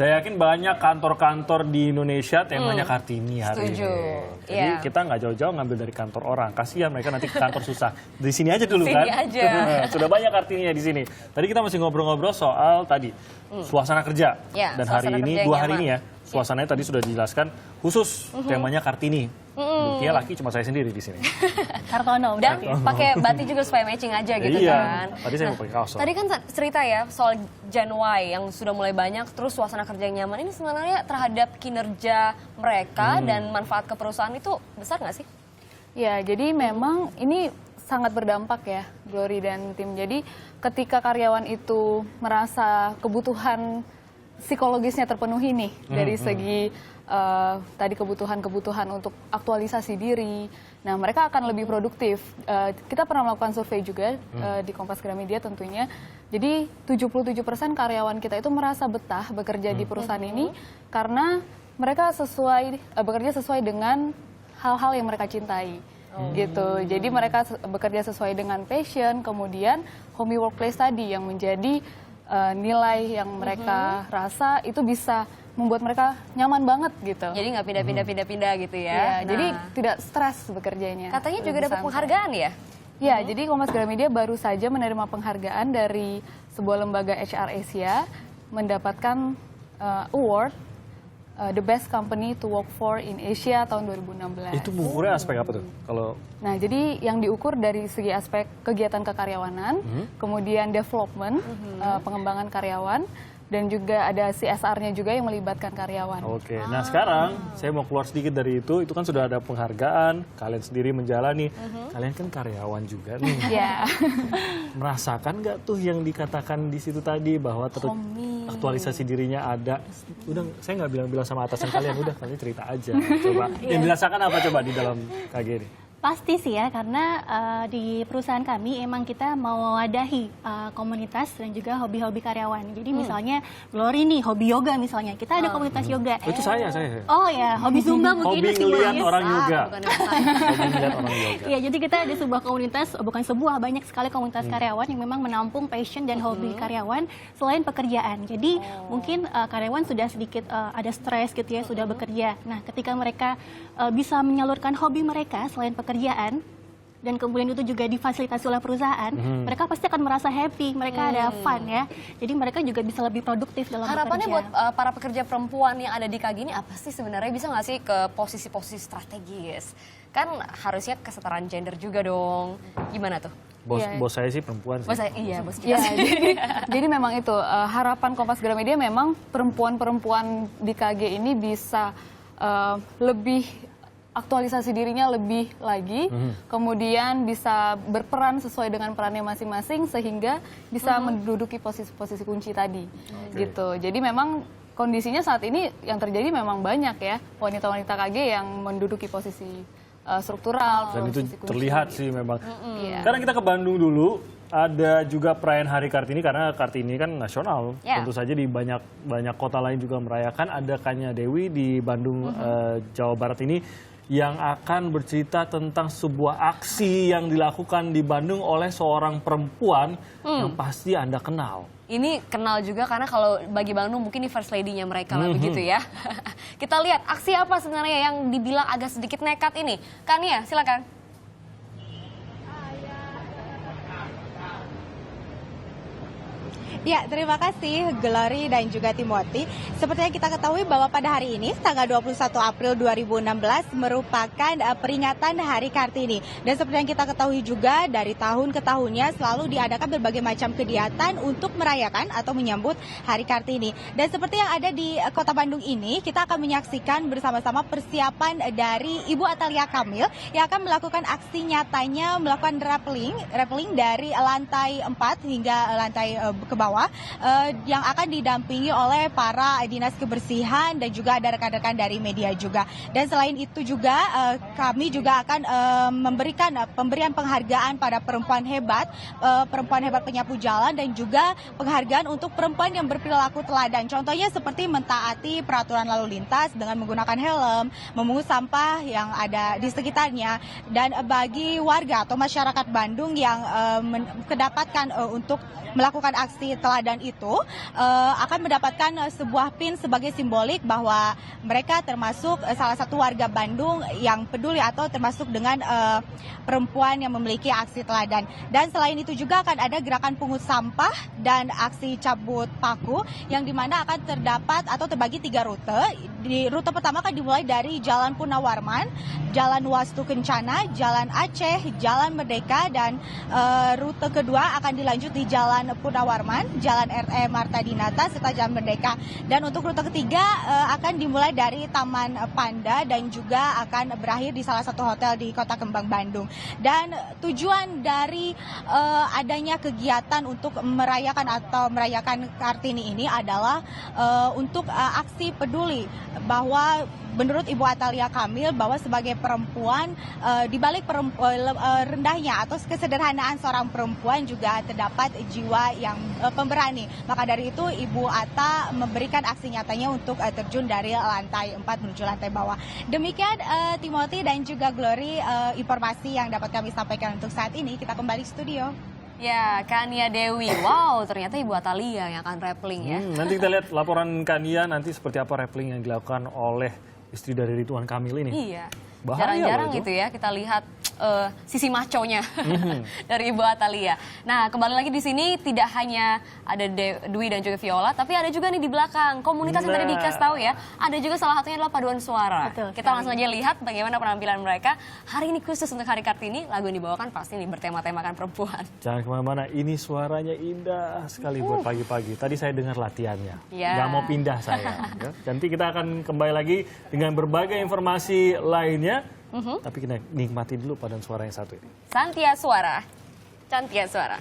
Saya yakin banyak kantor-kantor di Indonesia temanya Kartini hari Setuju. ini. Jadi kita nggak jauh-jauh ngambil dari kantor orang. Kasihan mereka nanti ke kantor susah. Di sini aja dulu kan. Sini aja. Sudah banyak Kartininya di sini. Tadi kita masih ngobrol-ngobrol soal tadi suasana kerja. Ya, Dan hari suasana ini, kerja yang 2 hari nyaman. ini ya, suasananya tadi sudah dijelaskan khusus temanya Kartini. Buktinya laki cuma saya sendiri di sini. Hartono Dan udah. pakai batik juga supaya matching aja gitu Iya. kan. Tadi saya mau pakai kaos. Tadi kan cerita ya soal Gen Y yang sudah mulai banyak, terus suasana kerja yang nyaman. Ini sebenarnya terhadap kinerja mereka dan manfaat ke perusahaan itu besar nggak sih? Ya, jadi memang ini sangat berdampak ya, Glory dan tim. Jadi ketika karyawan itu merasa kebutuhan psikologisnya terpenuhi nih dari segi tadi kebutuhan untuk aktualisasi diri. Nah, mereka akan lebih produktif. Kita pernah melakukan survei juga di Kompas Gramedia tentunya. Jadi 77% karyawan kita itu merasa betah bekerja di perusahaan ini karena mereka bekerja sesuai dengan hal-hal yang mereka cintai. Gitu. Jadi mereka bekerja sesuai dengan passion, kemudian homey workplace tadi yang menjadi nilai yang mereka rasa itu bisa membuat mereka nyaman banget gitu. Jadi nggak pindah-pindah gitu ya. Jadi tidak stres bekerjanya. Katanya juga Lebih dapat santai. penghargaan ya? Ya, jadi Kompas Gramedia baru saja menerima penghargaan dari sebuah lembaga HR Asia mendapatkan award The Best Company to Work For in Asia tahun 2016. Itu mengukurnya aspek apa tuh? Kalau Nah, jadi yang diukur dari segi aspek kegiatan kekaryawanan, kemudian development, pengembangan karyawan, dan juga ada CSR-nya juga yang melibatkan karyawan. Oke, nah sekarang saya mau keluar sedikit dari itu kan sudah ada penghargaan, kalian sendiri menjalani, kalian kan karyawan juga nih. Ya. Merasakan nggak tuh yang dikatakan di situ tadi bahwa aktualisasi dirinya ada? Udah, saya nggak bilang-bilang sama atasan kalian, udah kalian cerita aja. Coba, yang dirasakan apa coba di dalam KG ini? Pasti sih ya, karena di perusahaan kami emang kita mau mewadahi komunitas dan juga hobi-hobi karyawan. Jadi misalnya Glory nih, hobi yoga misalnya. Kita ada komunitas yoga. Itu saya. Oh ya, hobi Zumba mungkin Hobi ngeliat orang yoga. Bukan yang saya. Hobi ngeliat orang yoga. Iya, jadi kita ada sebuah komunitas, bukan sebuah, banyak sekali komunitas karyawan yang memang menampung passion dan hobi karyawan selain pekerjaan. Jadi mungkin karyawan sudah sedikit ada stres gitu ya, sudah bekerja. Nah, ketika mereka bisa menyalurkan hobi mereka selain pekerjaan, dan kemudian itu juga difasilitasi oleh perusahaan, mereka pasti akan merasa happy, mereka ada fun ya. Jadi mereka juga bisa lebih produktif dalam Harapannya bekerja. buat para pekerja perempuan yang ada di KG ini apa sih sebenarnya? Bisa nggak sih ke posisi-posisi strategis? Kan harusnya kesetaraan gender juga dong. Gimana tuh? Bos saya sih perempuan sih. Bos saya, iya bos Ya, kita. jadi memang itu harapan Kompas Gramedia memang perempuan-perempuan di KG ini bisa lebih aktualisasi dirinya lebih lagi, kemudian bisa berperan sesuai dengan perannya masing-masing sehingga bisa menduduki posisi-posisi kunci tadi, gitu. Jadi memang kondisinya saat ini yang terjadi memang banyak ya wanita-wanita KG yang menduduki posisi struktural. Dan itu posisi kunci. terlihat sih memang. Iya. Sekarang kita ke Bandung dulu. Ada juga perayaan Hari Kartini karena Kartini kan nasional. Ya. Tentu saja di banyak kota lain juga merayakan. Ada Kanya Dewi di Bandung, Jawa Barat ini yang akan bercerita tentang sebuah aksi yang dilakukan di Bandung oleh seorang perempuan yang pasti Anda kenal. Ini kenal juga karena kalau bagi Bandung mungkin ini first lady-nya mereka lah begitu ya. Kita lihat aksi apa sebenarnya yang dibilang agak sedikit nekat ini. Kania, silakan. Ya, terima kasih Glory dan juga Timothy. Seperti yang kita ketahui bahwa pada hari ini, tanggal 21 April 2016, merupakan peringatan Hari Kartini. Dan seperti yang kita ketahui juga, dari tahun ke tahunnya selalu diadakan berbagai macam kegiatan untuk merayakan atau menyambut Hari Kartini. Dan seperti yang ada di Kota Bandung ini, kita akan menyaksikan bersama-sama persiapan dari Ibu Atalia Kamil yang akan melakukan aksi nyatanya, melakukan rappelling dari lantai 4 hingga lantai ke bawah. Yang akan didampingi oleh para dinas kebersihan dan juga ada rekan-rekan dari media juga. Dan selain itu juga kami juga akan memberikan pemberian penghargaan pada perempuan hebat penyapu jalan dan juga penghargaan untuk perempuan yang berperilaku teladan. Contohnya seperti mentaati peraturan lalu lintas dengan menggunakan helm, memungut sampah yang ada di sekitarnya. Dan bagi warga atau masyarakat Bandung yang kedapatkan untuk melakukan aksi teladan itu akan mendapatkan sebuah pin sebagai simbolik bahwa mereka termasuk salah satu warga Bandung yang peduli atau termasuk dengan perempuan yang memiliki aksi teladan. Dan selain itu juga akan ada gerakan pungut sampah dan aksi cabut paku yang dimana akan terdapat atau terbagi 3 rute. Di rute pertama akan dimulai dari Jalan Punawarman, Jalan Wastu Kencana, Jalan Aceh, Jalan Merdeka, dan rute kedua akan dilanjut di Jalan Punawarman, Jalan RE Marta Dinata, serta Jalan Merdeka. Dan untuk rute ketiga akan dimulai dari Taman Panda dan juga akan berakhir di salah satu hotel di Kota Kembang, Bandung. Dan tujuan dari adanya kegiatan untuk merayakan Kartini ini adalah untuk aksi peduli bahwa menurut Ibu Atalia Kamil bahwa sebagai perempuan di balik rendahnya atau kesederhanaan seorang perempuan juga terdapat jiwa yang pemberani. Maka dari itu Ibu Ata memberikan aksi nyatanya untuk terjun dari lantai 4 menuju lantai bawah. Demikian Timothy dan juga Glory informasi yang dapat kami sampaikan untuk saat ini. Kita kembali studio. Ya, Kania Dewi. Wow, ternyata Ibu Atalia yang akan rappling ya. Nanti kita lihat laporan Kania nanti seperti apa rappling yang dilakukan oleh istri dari Ridwan Kamil ini. Iya. Bahaya Jarang-jarang loh itu. gitu ya kita lihat sisi maconya dari Ibu Atalia. Nah, kembali lagi di sini tidak hanya ada Dwi dan juga Viola, tapi ada juga nih di belakang komunitas yang tadi dikasih tahu ya. Ada juga salah satunya adalah paduan suara. Betul Kita langsung aja lihat bagaimana penampilan mereka hari ini khusus untuk Hari Kartini. Lagu yang dibawakan pasti nih bertema-temakan perempuan. Jangan kemana-mana, ini suaranya indah sekali buat pagi-pagi. Tadi saya dengar latihannya, Ya. nggak mau pindah saya. Ya. Nanti kita akan kembali lagi dengan berbagai informasi lainnya. Tapi kita nikmati dulu paduan suara yang satu ini. Santia Suara. Cantia Suara.